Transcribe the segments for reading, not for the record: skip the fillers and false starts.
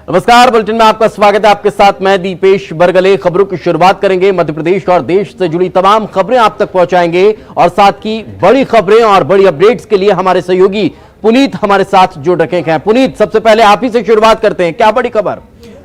नमस्कार, बुलेटिन में आपका स्वागत है। आपके साथ मैं दीपेश बरगले। खबरों की शुरुआत करेंगे। मध्य प्रदेश और देश से जुड़ी तमाम खबरें आप तक पहुंचाएंगे और साथ की बड़ी खबरें और बड़ी अपडेट्स के लिए हमारे सहयोगी पुनीत हमारे साथ जुड़ रखे हैं। पुनीत, सबसे पहले आप ही से शुरुआत करते हैं, क्या बड़ी खबर?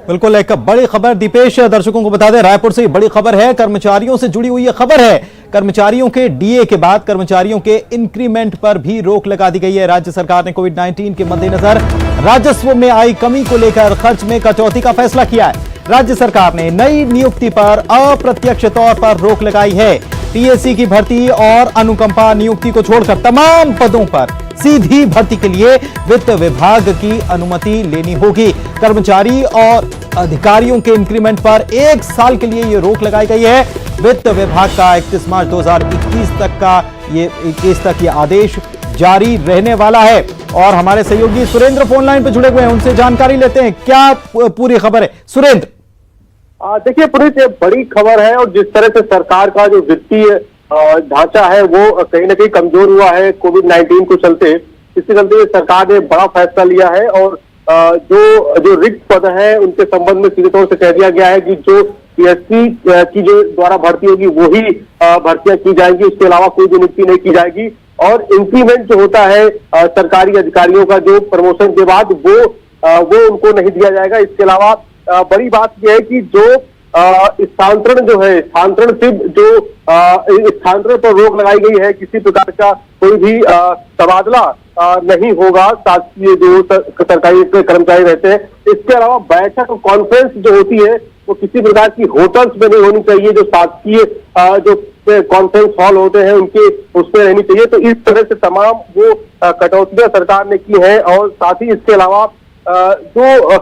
बिल्कुल, एक बड़ी खबर दीपेश, दर्शकों को बता दें, रायपुर से बड़ी खबर है। कर्मचारियों से जुड़ी हुई यह खबर है। कर्मचारियों के डीए के बाद कर्मचारियों के इंक्रीमेंट पर भी रोक लगा दी गई है। राज्य सरकार ने कोविड-19 के मद्देनजर राजस्व में आई कमी को लेकर खर्च में कटौती का फैसला किया है। राज्य सरकार ने नई नियुक्ति पर अप्रत्यक्ष तौर पर रोक लगाई है। पीएससी की भर्ती और अनुकंपा नियुक्ति को छोड़कर तमाम पदों पर सीधी भर्ती के लिए वित्त विभाग की अनुमति लेनी होगी। कर्मचारी और अधिकारियों के इंक्रीमेंट पर 1 साल के लिए यह रोक लगाई गई है। वित्त विभाग का 31 मार्च 2021 तक ये आदेश जारी रहने वाला है। और हमारे सहयोगी सुरेंद्र फोन लाइन पर जुड़े हुए हैं, उनसे जानकारी लेते हैं। क्या पूरी खबर है सुरेंद्र? देखिए पुलिस, ये बड़ी खबर है और जिस तरह से सरकार का जो वित्तीय ढांचा है वो कहीं ना कहीं कमजोर हुआ है कोविड-19 को चलते, इसके चलते सरकार ने बड़ा फैसला लिया है और जो रिक्त पद है उनके संबंध में सीधे तौर से कह दिया गया है कि जो पीएससी की जो द्वारा भर्ती होगी वही भर्तियां की जाएंगी, उसके अलावा कोई भी नियुक्ति नहीं की जाएगी। और इंक्रीमेंट जो होता है सरकारी अधिकारियों का जो प्रमोशन के बाद वो उनको नहीं दिया जाएगा। इसके अलावा बड़ी बात यह है कि जो स्थानांतरण जो है, स्थानांतरण पर रोक लगाई गई है। किसी प्रकार का कोई भी तबादला नहीं होगा शासकीय जो सरकारी कर्मचारी रहते हैं। इसके अलावा बैठक कॉन्फ्रेंस जो होती है वो किसी प्रकार की होटल्स में नहीं होनी चाहिए। जो शासकीय जो कॉन्फ्रेंस हॉल होते हैं उनके उसमें रहनी चाहिए। तो इस तरह से तमाम वो कटौतियां सरकार ने की है। और साथ ही इसके अलावा जो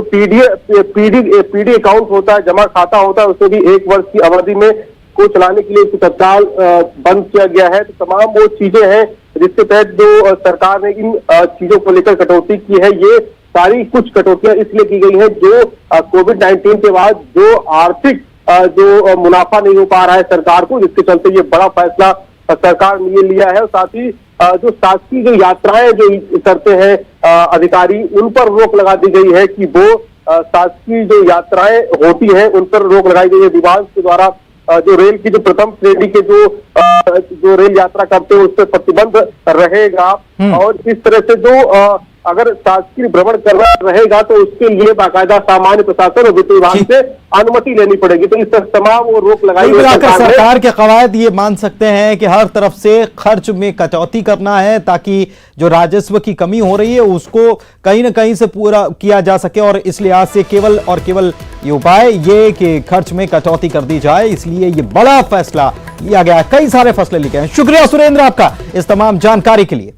पीडी अकाउंट होता है, जमा खाता होता है, उसे भी 1 वर्ष की अवधि में को चलाने के लिए तत्काल बंद किया गया है। तो तमाम वो चीजें हैं जिसके तहत जो सरकार ने इन चीजों को लेकर कटौती की है। ये सारी कुछ कटौतियां इसलिए की गई है जो कोविड-19 के बाद जो आर्थिक जो मुनाफा नहीं हो पा रहा है सरकार को, जिसके चलते ये बड़ा फैसला सरकार ने ये लिया है। और साथ ही जो शासकीय जो यात्राएं जो करते हैं अधिकारी, उन पर रोक लगा दी गई है कि वो शासकीय जो यात्राएं होती हैं उन पर रोक लगाई गई है। विभाग के द्वारा जो रेल की जो प्रथम श्रेणी के जो रेल यात्रा करते हैं उस पर प्रतिबंध रहेगा। और इस तरह से जो अगर शासकीय भ्रमण करना रहेगा तो उसके लिए बाकायदा सामान्य प्रशासन और वित्त विभाग से अनुमति लेनी पड़ेगी। तो इस तरह तमाम वो रोक लगाई है सरकार के कवायद। ये मान सकते हैं कि हर तरफ से खर्च में कटौती करना है ताकि जो राजस्व की कमी हो रही है उसको कहीं ना कहीं से पूरा किया जा सके। और इस लिहाज से केवल ये उपाय ये कि खर्च में कटौती कर दी जाए, इसलिए ये बड़ा फैसला लिया गया है। कई सारे फैसले लिए गए हैं। शुक्रिया सुरेंद्र आपका इस तमाम जानकारी के लिए।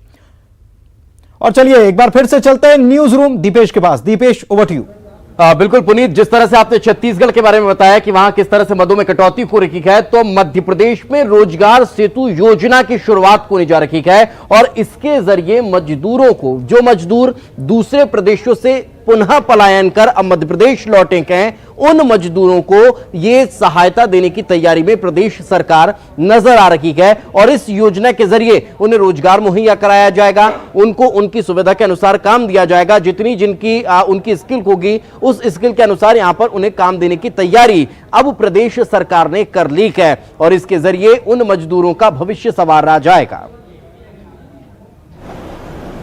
और चलिए एक बार फिर से चलते हैं न्यूज रूम दीपेश के पास। Deepesh, over to you. बिल्कुल पुनीत, जिस तरह से आपने छत्तीसगढ़ के बारे में बताया कि वहां किस तरह से मदों में कटौती हो रखी है, तो मध्य प्रदेश में रोजगार सेतु योजना की शुरुआत होने जा रही है। और इसके जरिए मजदूरों को, जो मजदूर दूसरे प्रदेशों से पुनः पलायन कर अब मध्य प्रदेश लौटे हैं, उन मजदूरों को यह सहायता देने की तैयारी में प्रदेश सरकार नजर आ रही है। और इस योजना के जरिए उन्हें रोजगार मुहैया कराया जाएगा, उनको उनकी सुविधा के अनुसार काम दिया जाएगा। जितनी जिनकी उनकी स्किल होगी उस स्किल के अनुसार यहां पर उन्हें काम देने की तैयारी अब प्रदेश सरकार ने कर ली है। और इसके जरिए उन मजदूरों का भविष्य संवारा जाएगा।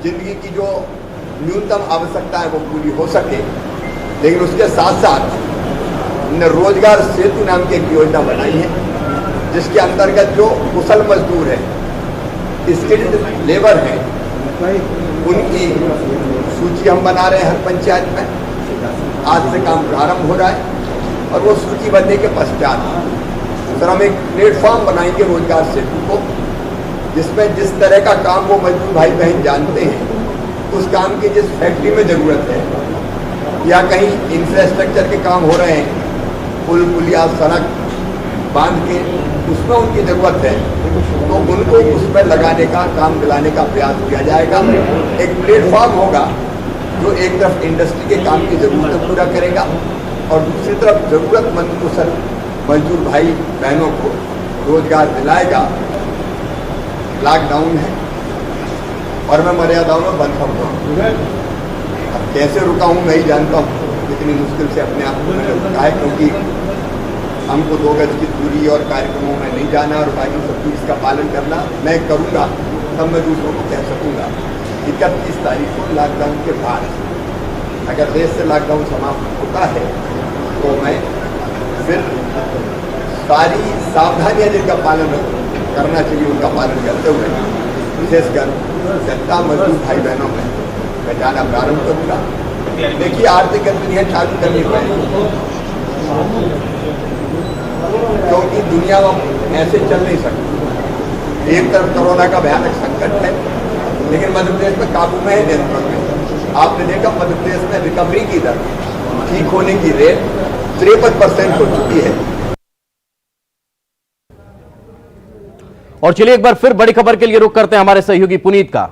जिंदगी की जो न्यूनतम आवश्यकता है वो पूरी हो सके, लेकिन उसके साथ साथ हमने रोजगार सेतु नाम की एक योजना बनाई है जिसके अंतर्गत जो कुशल मजदूर है, स्किल्ड लेबर है, उनकी सूची हम बना रहे हैं हर पंचायत में। आज से काम प्रारंभ हो रहा है और वो सूची बनने के पश्चात सर हम एक प्लेटफॉर्म बनाएंगे रोजगार सेतु को, जिसमें जिस तरह का काम वो मजदूर भाई बहन जानते हैं, उस काम की जिस फैक्ट्री में ज़रूरत है या कहीं इंफ्रास्ट्रक्चर के काम हो रहे हैं, पुल पुलिया सड़क बांध के उसमें उनकी ज़रूरत है, तो उनको उसमें लगाने का काम दिलाने का प्रयास किया जाएगा। एक प्लेटफॉर्म होगा जो एक तरफ इंडस्ट्री के काम की ज़रूरत पूरा करेगा और दूसरी तरफ ज़रूरतमंद कुशल मजदूर भाई बहनों को रोजगार दिलाएगा। लॉकडाउन है और मैं मर्यादाओं में बंद हूँ। अब कैसे रुका हूँ मैं ही जानता हूँ, इतनी मुश्किल से अपने आप को मैंने रुका है, क्योंकि हमको 2 गज की दूरी और कार्यक्रमों में नहीं जाना और बाकी सब चीज़ का पालन करना मैं करूँगा, तब मैं दूसरों को कह सकूँगा। 31 तारीख को लॉकडाउन के बाद अगर देश से लॉकडाउन समाप्त होता है तो मैं फिर सारी सावधानियां जिनका पालन करना चाहिए उनका पालन करते हुए विशेषकर जनता मजदूर भाई बहनों में मैं जाना प्रारंभ करूँगा। देखिए आर्थिक गतिविधियाँ चालू करनी पड़ेगी, क्योंकि दुनिया में ऐसे चल नहीं सकती। एक तरफ कोरोना का भयानक संकट है, लेकिन मध्य प्रदेश में काबू में है, नियंत्रण में। आपने देखा मध्य प्रदेश में रिकवरी की दर, ठीक होने की रेट 53% हो चुकी है। और चलिए एक बार फिर बड़ी खबर के लिए रुख करते हैं हमारे सहयोगी पुनीत का।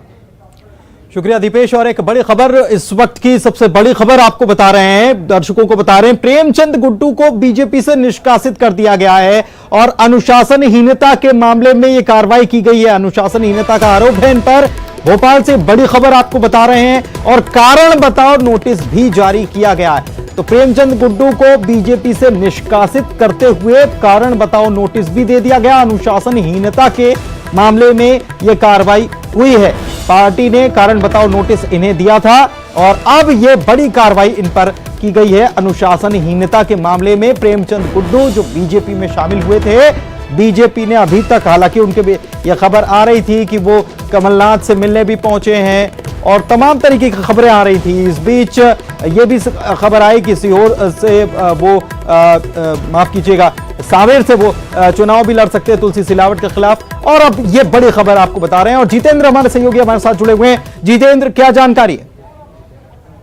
शुक्रिया दीपेश। और एक बड़ी खबर, इस वक्त की सबसे बड़ी खबर आपको बता रहे हैं, दर्शकों को बता रहे हैं, प्रेमचंद गुड्डू को बीजेपी से निष्कासित कर दिया गया है और अनुशासनहीनता के मामले में यह कार्रवाई की गई है। अनुशासनहीनता का आरोप है इन पर। भोपाल से बड़ी खबर आपको बता रहे हैं और कारण बताओ नोटिस भी जारी किया गया है। तो प्रेमचंद गुड्डू को बीजेपी से निष्कासित करते हुए कारण बताओ नोटिस भी दे दिया गया। अनुशासनहीनता के मामले में यह कार्रवाई हुई है। पार्टी ने कारण बताओ नोटिस इन्हें दिया था और अब यह बड़ी कार्रवाई इन पर की गई है। अनुशासनहीनता के मामले में प्रेमचंद गुड्डू जो बीजेपी में शामिल हुए थे, बीजेपी ने अभी तक, हालांकि उनके भी यह खबर आ रही थी कि वो कमलनाथ से मिलने भी पहुंचे हैं और तमाम तरीके की खबरें आ रही थी। इस बीच ये भी खबर आई कि सीहोर से वो माफ कीजिएगा सांवेर से वो चुनाव भी लड़ सकते हैं तुलसी सिलावट के खिलाफ। और अब ये बड़ी खबर आपको बता रहे हैं और जितेंद्र हमारे सहयोगी हमारे साथ जुड़े हुए हैं। जितेंद्र, क्या जानकारी है?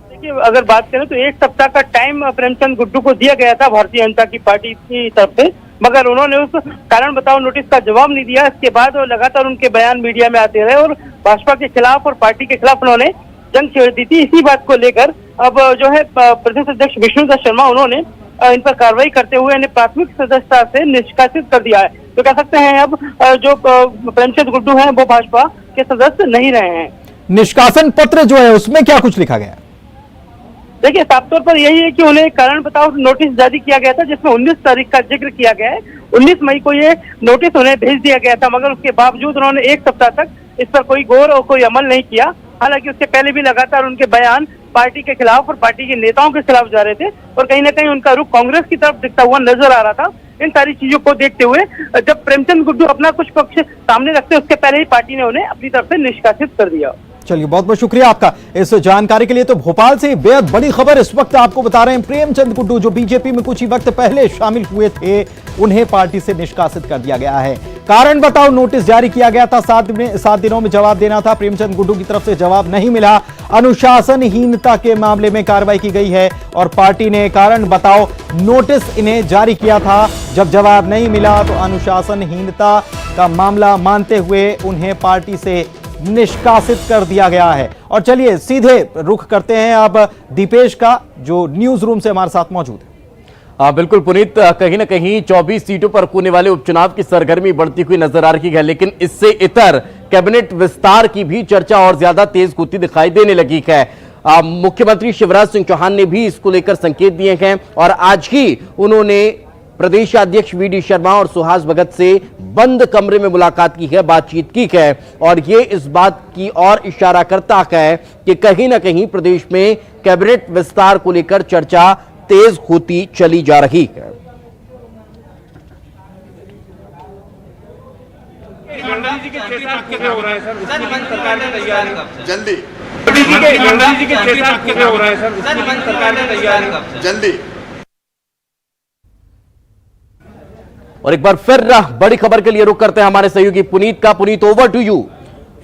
देखिए, अगर बात करें तो 1 सप्ताह का टाइम प्रेमचंद गुड्डू को दिया गया था भारतीय जनता की पार्टी की तरफ से, मगर उन्होंने उस कारण बताओ नोटिस का जवाब नहीं दिया। इसके बाद वो लगातार उनके बयान मीडिया में आते रहे और भाजपा के खिलाफ और पार्टी के खिलाफ उन्होंने जंग छेड़ दी थी। इसी बात को लेकर अब जो है प्रदेश अध्यक्ष विष्णुदत्त शर्मा उन्होंने इन पर कार्रवाई करते हुए इन्हें प्राथमिक सदस्यता से निष्कासित कर दिया है। तो कह सकते हैं अब जो प्रेमचंद गुड्डू हैं वो भाजपा के सदस्य नहीं रहे हैं। निष्कासन पत्र जो है उसमें क्या कुछ लिखा गया है? देखिए, साफ तौर पर यही है कि उन्हें कारण बताओ नोटिस जारी किया गया था जिसमें 19 तारीख का जिक्र किया गया है। 19 मई को ये नोटिस उन्हें भेज दिया गया था, मगर उसके बावजूद उन्होंने 1 सप्ताह तक इस पर कोई गौर और कोई अमल नहीं किया। हालांकि उससे पहले भी लगातार उनके बयान पार्टी के खिलाफ और पार्टी के नेताओं के खिलाफ जा रहे थे और कहीं ना कहीं उनका रुख कांग्रेस की तरफ दिखता हुआ नजर आ रहा था। इन सारी चीजों को देखते हुए जब प्रेमचंद गुड्डू अपना कुछ पक्ष सामने रखते उसके पहले ही पार्टी ने उन्हें अपनी तरफ से निष्कासित कर दिया। चलिए, बहुत बहुत शुक्रिया आपका इस जानकारी के लिए। तो भोपाल से बेहद बड़ी खबर इस वक्त आपको बता रहे हैं, प्रेमचंद गुड्डू जो बीजेपी में कुछ ही वक्त पहले शामिल हुए थे, उन्हें पार्टी से निष्कासित कर दिया गया है। कारण बताओ नोटिस जारी किया गया था, 7 दिनों में जवाब देना था। प्रेमचंद गुड्डू की तरफ से जवाब नहीं मिला। अनुशासनहीनता के मामले में कार्रवाई की गई है और पार्टी ने कारण बताओ नोटिस इन्हें जारी किया था। जब जवाब नहीं मिला तो अनुशासनहीनता का मामला मानते हुए उन्हें पार्टी से निष्कासित कर दिया गया है। और चलिए सीधे रुख करते हैं अब दीपेश का, जो न्यूज रूम से हमारे साथ मौजूद है। बिल्कुल पुनीत, कहीं ना कहीं 24 सीटों पर होने वाले उपचुनाव की सरगर्मी बढ़ती हुई नजर आ रही है, लेकिन इससे इतर कैबिनेट विस्तार की भी चर्चा और ज्यादा तेज गति दिखाई देने लगी है। मुख्यमंत्री शिवराज सिंह चौहान ने भी इसको लेकर संकेत दिए हैं और आज ही उन्होंने प्रदेश अध्यक्ष वीडी शर्मा और सुहास भगत से बंद कमरे में मुलाकात की है, बातचीत की है और ये इस बात की ओर इशारा करता है कि कहीं ना कहीं प्रदेश में कैबिनेट विस्तार को लेकर चर्चा तेज होती चली जा रही है। जल्दी जल्दी। और एक बार फिर बड़ी खबर के लिए रुख करते हैं हमारे सहयोगी पुनीत का। Puneet, over to you.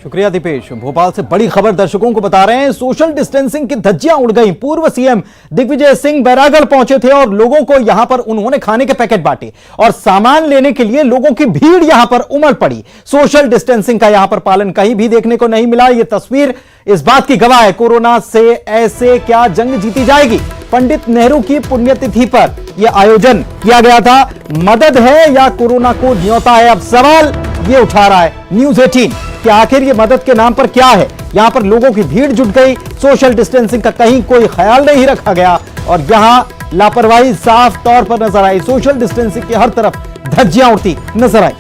शुक्रिया दीपेश। भोपाल से बड़ी खबर दर्शकों को बता रहे हैं, सोशल डिस्टेंसिंग की धज्जियां उड़ गई। पूर्व सीएम दिग्विजय सिंह बैरागढ़ पहुंचे थे और लोगों को यहां पर उन्होंने खाने के पैकेट बांटे और सामान लेने के लिए लोगों की भीड़ यहां पर उमड़ पड़ी। सोशल डिस्टेंसिंग का यहां पर पालन कहीं भी देखने को नहीं मिला। यह तस्वीर इस बात की गवाह है, कोरोना से ऐसे क्या जंग जीती जाएगी। पंडित नेहरू की पुण्यतिथि पर यह आयोजन किया गया था। मदद है या कोरोना को न्योता है, अब सवाल यह उठा रहा है न्यूज 18 कि आखिर ये मदद के नाम पर क्या है। यहां पर लोगों की भीड़ जुट गई। सोशल डिस्टेंसिंग का कहीं कोई ख्याल नहीं रखा गया और यहां लापरवाही साफ तौर पर नजर आई। सोशल डिस्टेंसिंग की हर तरफ धज्जियां उड़ती नजर आई।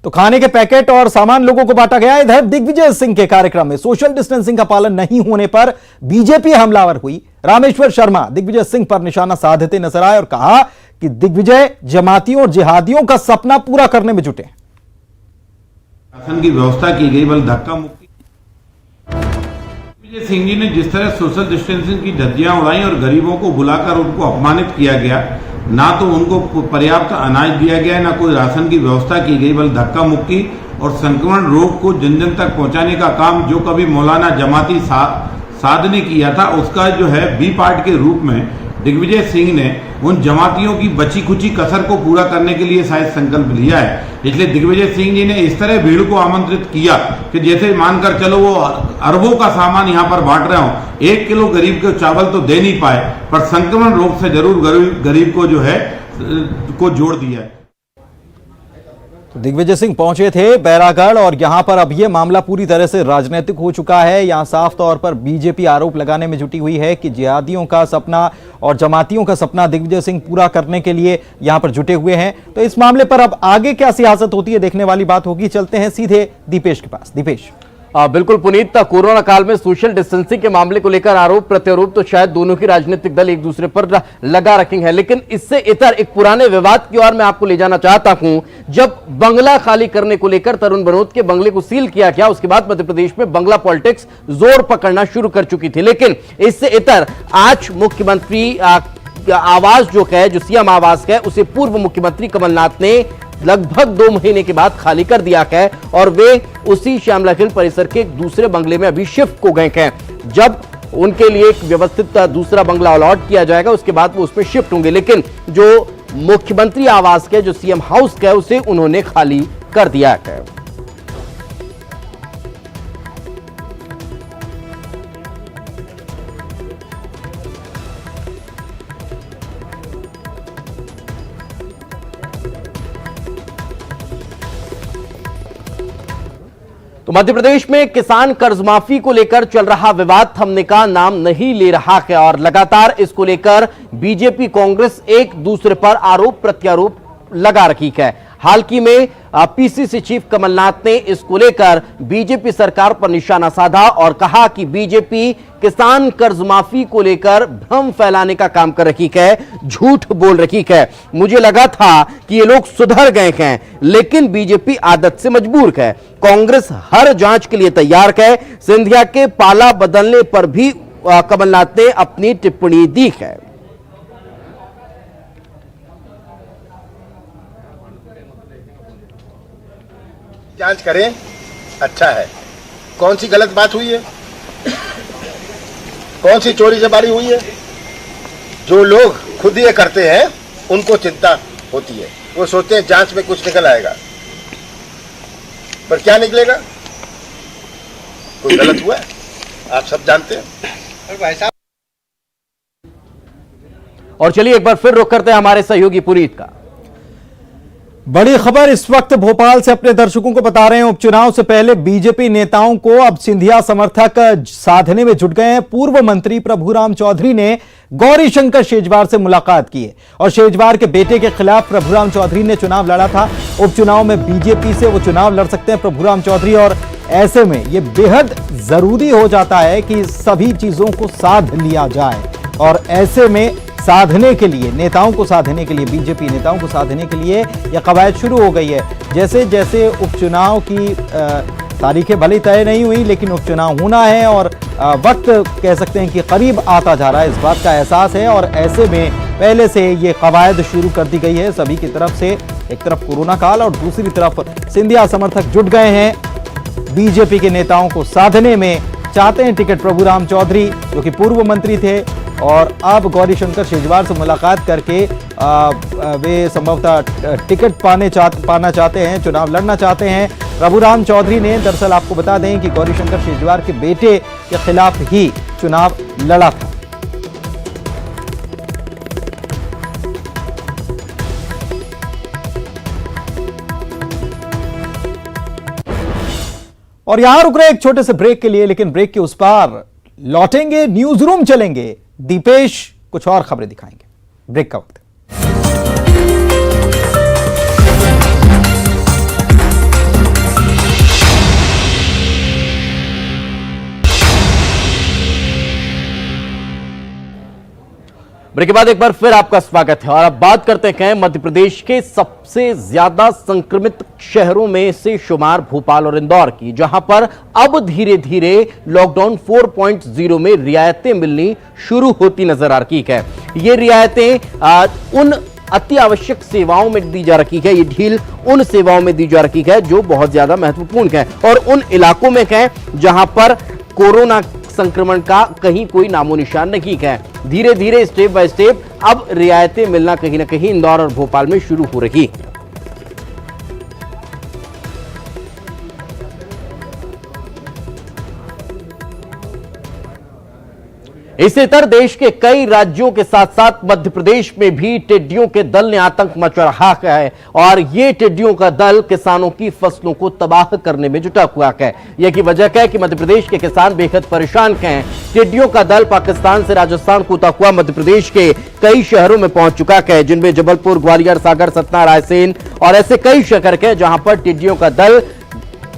तो खाने के पैकेट और सामान लोगों को बांटा गया। इधर दिग्विजय सिंह के कार्यक्रम में सोशल डिस्टेंसिंग का पालन नहीं होने पर बीजेपी हमलावर हुई। रामेश्वर शर्मा दिग्विजय सिंह पर निशाना साधते नजर आए और कहा कि दिग्विजय जमातियों और जिहादियों का सपना पूरा करने में जुटे। शासन की व्यवस्था की गई, बल धक्का मुक्ति। दिग्विजय सिंह जी ने जिस तरह सोशल डिस्टेंसिंग की धज्जियां उड़ाई और गरीबों को बुलाकर उनको अपमानित किया गया, ना तो उनको पर्याप्त अनाज दिया गया, ना कोई राशन की व्यवस्था की गई, बल्कि धक्का मुक्की और संक्रमण रोग को जन जन तक पहुंचाने का काम जो कभी मौलाना जमाती साध ने किया था, उसका जो है बी पार्ट के रूप में दिग्विजय सिंह ने उन जमातियों की बची खुची कसर को पूरा करने के लिए शायद संकल्प लिया है। इसलिए दिग्विजय सिंह जी ने इस तरह भीड़ को आमंत्रित किया कि जैसे मानकर चलो वो अरबों का सामान यहाँ पर बांट रहे हो, 1 किलो गरीब को चावल तो दे नहीं पाए, पर संक्रमण रोग से जरूर गरीब को जो है को जोड़ दिया है। तो दिग्विजय सिंह पहुंचे थे बैरागढ़ और यहां पर अब यह मामला पूरी तरह से राजनीतिक हो चुका है। यहां साफ तौर पर बीजेपी आरोप लगाने में जुटी हुई है कि जिहादियों का सपना और जमातियों का सपना दिग्विजय सिंह पूरा करने के लिए यहां पर जुटे हुए हैं। तो इस मामले पर अब आगे क्या सियासत होती है देखने वाली बात होगी। चलते हैं सीधे दीपेश के पास। दीपेश। बिल्कुल पुनीत, कोरोना काल में सोशल डिस्टेंसिंग के मामले को लेकर आरोप प्रत्यारोप तो शायद दोनों ही राजनीतिक दल एक दूसरे पर लगा रखेंगे हैं, लेकिन इससे इतर एक पुराने विवाद की ओर मैं आपको ले जाना चाहता हूं। जब बंगला खाली करने को लेकर तरुण बनोत के बंगले को सील किया गया, उसके बाद मध्य प्रदेश में बंगला पॉलिटिक्स जोर पकड़ना शुरू कर चुकी थी। लेकिन इससे इतर आज मुख्यमंत्री आवास जो है, जो सीएम आवास है, उसे पूर्व मुख्यमंत्री कमलनाथ ने लगभग 2 महीने के बाद खाली कर दिया है और वे उसी श्यामला हिल परिसर के एक दूसरे बंगले में अभी शिफ्ट हो गए हैं। जब उनके लिए एक व्यवस्थित दूसरा बंगला अलॉट किया जाएगा, उसके बाद वो उसमें शिफ्ट होंगे। लेकिन जो मुख्यमंत्री आवास के, जो सीएम हाउस है, उसे उन्होंने खाली कर दिया है। तो मध्य प्रदेश में किसान कर्ज माफी को लेकर चल रहा विवाद थमने का नाम नहीं ले रहा है और लगातार इसको लेकर बीजेपी कांग्रेस एक दूसरे पर आरोप प्रत्यारोप लगा रखी है। हाल ही में पीसीसी चीफ कमलनाथ ने इसको लेकर बीजेपी सरकार पर निशाना साधा और कहा कि बीजेपी किसान कर्ज माफी को लेकर भ्रम फैलाने का काम कर रही है, झूठ बोल रही है। मुझे लगा था कि ये लोग सुधर गए हैं, लेकिन बीजेपी आदत से मजबूर है। कांग्रेस हर जांच के लिए तैयार है। सिंधिया के पाला बदलने पर भी कमलनाथ ने अपनी टिप्पणी दी है। जांच करें, अच्छा है। कौन सी गलत बात हुई है, कौन सी चोरी चमारी हुई है? जो लोग खुद ये करते हैं उनको चिंता होती है, वो सोचते हैं जांच में कुछ निकल आएगा, पर क्या निकलेगा? कोई गलत हुआ है, आप सब जानते हैं। और चलिए एक बार फिर रुख करते हैं हमारे सहयोगी पुनीत का। बड़ी खबर इस वक्त भोपाल से अपने दर्शकों को बता रहे हैं। उपचुनाव से पहले बीजेपी नेताओं को अब सिंधिया समर्थक साधने में जुट गए हैं। पूर्व मंत्री प्रभुराम चौधरी ने गौरीशंकर शेजवार से मुलाकात की है और शेजवार के बेटे के खिलाफ प्रभुराम चौधरी ने चुनाव लड़ा था। उपचुनाव में बीजेपी से वो चुनाव लड़ सकते हैं प्रभुराम चौधरी, और ऐसे में यह बेहद जरूरी हो जाता है कि सभी चीजों को साध लिया जाए। और ऐसे में साधने के लिए, नेताओं को साधने के लिए, बीजेपी नेताओं को साधने के लिए यह कवायद शुरू हो गई है। जैसे जैसे उपचुनाव की तारीखें भले तय नहीं हुई, लेकिन उपचुनाव होना है और वक्त कह सकते हैं कि करीब आता जा रहा है, इस बात का एहसास है। और ऐसे में पहले से ये कवायद शुरू कर दी गई है सभी की तरफ से। एक तरफ कोरोना काल और दूसरी तरफ सिंधिया समर्थक जुट गए हैं बीजेपी के नेताओं को साधने में। चाहते हैं टिकट प्रभुराम चौधरी, जो कि पूर्व मंत्री थे और अब गौरीशंकर शेजवार से मुलाकात करके वे संभवतः टिकट पाना चाहते हैं, चुनाव लड़ना चाहते हैं। प्रभुराम चौधरी ने, दरअसल आपको बता दें कि गौरीशंकर शेजवार के बेटे के खिलाफ ही चुनाव लड़ा था। और यहां रुक रहे एक छोटे से ब्रेक के लिए, लेकिन ब्रेक के उस पार लौटेंगे, न्यूज रूम चलेंगे, दीपेश कुछ और खबरें दिखाएंगे। ब्रेक का वक्त। ब्रेक के बाद एक बार फिर आपका स्वागत है और अब बात करते हैं मध्य प्रदेश के सबसे ज्यादा संक्रमित शहरों में से शुमार भोपाल और इंदौर की, जहां पर अब धीरे धीरे लॉकडाउन 4.0 में रियायतें मिलनी शुरू होती नजर आ रही है। ये रियायतें उन अति आवश्यक सेवाओं में दी जा रही है, ये ढील उन सेवाओं में दी जा रही है जो बहुत ज्यादा महत्वपूर्ण है और उन इलाकों में है जहां पर कोरोना संक्रमण का कहीं कोई नामो निशान नहीं है। धीरे धीरे स्टेप बाय स्टेप अब रियायतें मिलना कहीं ना कहीं इंदौर और भोपाल में शुरू हो रही है। इससे इतर देश के कई राज्यों के साथ साथ मध्य प्रदेश में भी टिड्डियों के दल ने आतंक मचा रखा है और ये टिड्डियों का दल किसानों की फसलों को तबाह करने में जुटा हुआ है। यह की वजह है कि मध्य प्रदेश के किसान बेहद परेशान हैं। टिड्डियों का दल पाकिस्तान से राजस्थान कूदा हुआ मध्य प्रदेश के कई शहरों में पहुंच चुका है, जिनमें जबलपुर, ग्वालियर, सागर, सतना, रायसेन और ऐसे कई शहर हैं जहां पर टिड्डियों का दल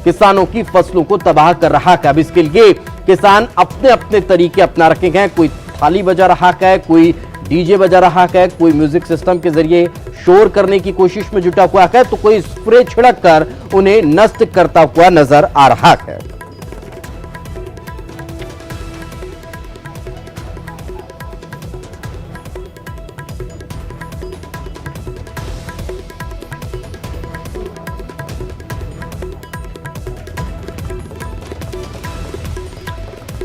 किसानों की फसलों को तबाह कर रहा है। अब इसके लिए किसान अपने अपने तरीके अपना रखे हैं। कोई थाली बजा रहा है, कोई डीजे बजा रहा है, कोई म्यूजिक सिस्टम के जरिए शोर करने की कोशिश में जुटा हुआ है, तो कोई स्प्रे छिड़क कर उन्हें नष्ट करता हुआ नजर आ रहा है।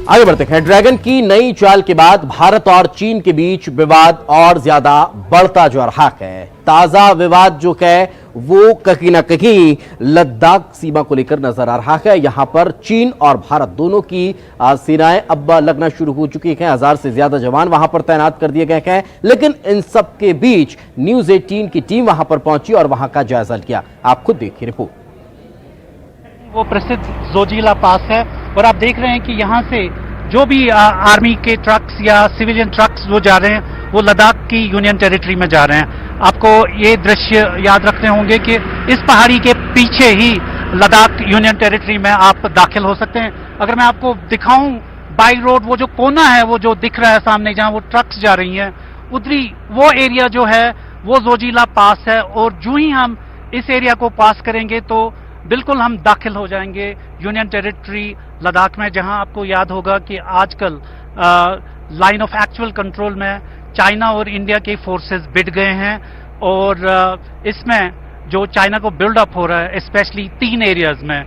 आगे बढ़ते हैं। ड्रैगन की नई चाल के बाद भारत और चीन के बीच विवाद और ज्यादा बढ़ता जा रहा है। ताजा विवाद जो है वो कहीं ना कहीं लद्दाख सीमा को लेकर नजर आ रहा है। यहां पर चीन और भारत दोनों की सेनाएं अब लगना शुरू हो चुकी हैं। 1000 से ज्यादा जवान वहां पर तैनात कर दिए गए हैं, लेकिन इन सब के बीच न्यूज 18 की टीम वहां पर पहुंची और वहां का जायजा लिया। आप खुद देखिए रिपोर्ट। वो प्रसिद्ध जोजिला पास है और आप देख रहे हैं कि यहाँ से जो भी आर्मी के ट्रक्स या सिविलियन ट्रक्स वो जा रहे हैं वो लद्दाख की यूनियन टेरिटरी में जा रहे हैं। आपको ये दृश्य याद रखने होंगे कि इस पहाड़ी के पीछे ही लद्दाख यूनियन टेरिटरी में आप दाखिल हो सकते हैं। अगर मैं आपको दिखाऊं बाई रोड, वो जो कोना है वो जो दिख रहा है सामने जहां वो ट्रक्स जा रही हैं, उधरी वो एरिया जो है वो जोजिला पास है और जो ही हम इस एरिया को पास करेंगे तो बिल्कुल हम दाखिल हो जाएंगे यूनियन टेरिटरी लद्दाख में, जहां आपको याद होगा कि आजकल लाइन ऑफ एक्चुअल कंट्रोल में चाइना और इंडिया के फोर्सेस बिट गए हैं और इसमें जो चाइना को बिल्डअप हो रहा है स्पेशली 3 एरियाज में,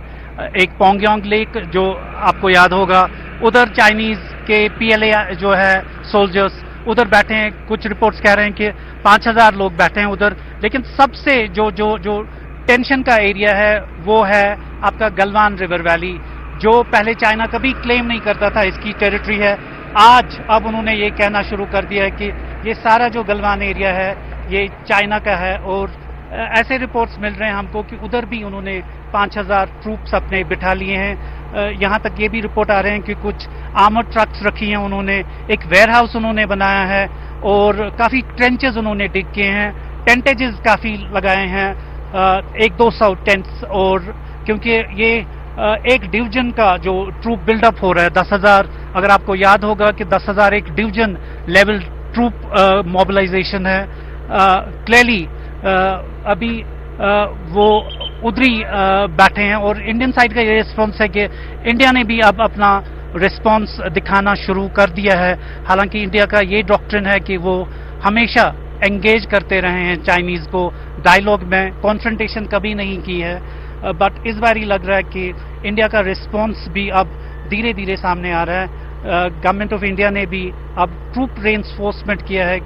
एक पोंगयांग लेक जो आपको याद होगा, उधर चाइनीज के पीएलए जो है सोल्जर्स उधर बैठे हैं। कुछ रिपोर्ट्स कह रहे हैं कि 5000 लोग बैठे हैं उधर, लेकिन सबसे जो टेंशन का एरिया है वो है आपका गलवान रिवर वैली, जो पहले चाइना कभी क्लेम नहीं करता था इसकी टेरिटरी है। आज अब उन्होंने ये कहना शुरू कर दिया है कि ये सारा जो गलवान एरिया है ये चाइना का है और ऐसे रिपोर्ट्स मिल रहे हैं हमको कि उधर भी उन्होंने 5000 ट्रूप्स अपने बिठा लिए हैं। यहाँ तक ये भी रिपोर्ट आ रहे हैं कि कुछ आर्मर्ड ट्रक्स रखी हैं उन्होंने, एक वेयरहाउस उन्होंने बनाया है और काफी ट्रेंचेस उन्होंने डिग किए हैं, टेंटेजेस काफी लगाए हैं, 100-200 टेंट्स। और क्योंकि ये एक डिवीजन का जो ट्रूप बिल्डअप हो रहा है 10,000, अगर आपको याद होगा कि 10,000 एक डिवीजन लेवल ट्रूप मोबिलाइजेशन है। क्लियरली अभी वो उधरी बैठे हैं और इंडियन साइड का ये रिस्पॉन्स है कि इंडिया ने भी अब अपना रिस्पॉन्स दिखाना शुरू कर दिया है। हालांकि इंडिया का ये डॉक्ट्रिन है कि वो हमेशा एंगेज करते रहे हैं चाइनीज को डायलॉग में, कॉन्फ्रंटेशन कभी नहीं की है, बट इस बार ही लग रहा है कि इंडिया का रिस्पॉन्स भी अब धीरे धीरे सामने आ रहा है। गवर्नमेंट ऑफ इंडिया ने भी अब ट्रूप रेइंफोर्समेंट किया है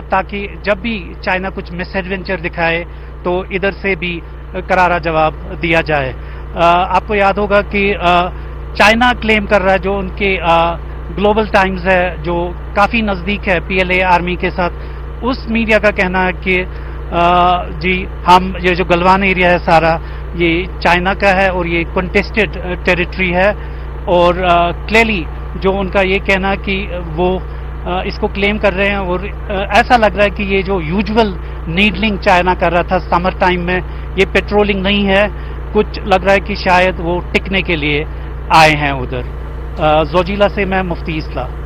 ताकि जब भी चाइना कुछ मिसएडवेंचर दिखाए तो इधर से भी करारा जवाब दिया जाए। आपको याद होगा कि चाइना क्लेम कर रहा है जो उनके ग्लोबल टाइम्स है जो काफ़ी नज़दीक है PLA आर्मी के साथ, उस मीडिया का कहना है कि जी हम ये जो गलवान एरिया है सारा ये चाइना का है और ये कंटेस्टेड टेरिटरी है, और क्लियरली जो उनका ये कहना कि वो इसको क्लेम कर रहे हैं, और ऐसा लग रहा है कि ये जो यूजुअल नीडलिंग चाइना कर रहा था समर टाइम में, ये पेट्रोलिंग नहीं है, कुछ लग रहा है कि शायद वो टिकने के लिए आए हैं उधर। जोजिला से मैं मुफ्ती इस्लाम।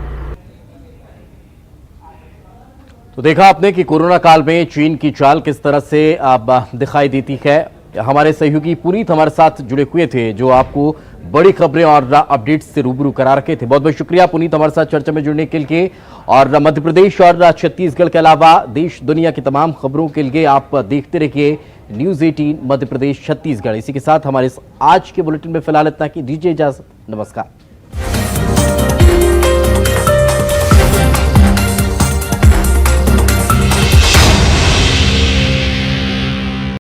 तो देखा आपने कि कोरोना काल में चीन की चाल किस तरह से अब दिखाई देती है। हमारे सहयोगी पुनीत हमारे साथ जुड़े हुए थे जो आपको बड़ी खबरें और अपडेट्स से रूबरू करा रखे थे। बहुत बहुत शुक्रिया पुनीत हमारे साथ चर्चा में जुड़ने के लिए। और मध्य प्रदेश और छत्तीसगढ़ के अलावा देश दुनिया की तमाम खबरों के लिए आप देखते रहिए न्यूज़ 18 मध्य प्रदेश छत्तीसगढ़। इसी के साथ हमारे आज के बुलेटिन में फिलहाल इतना कि दीजिए इजाजत। नमस्कार।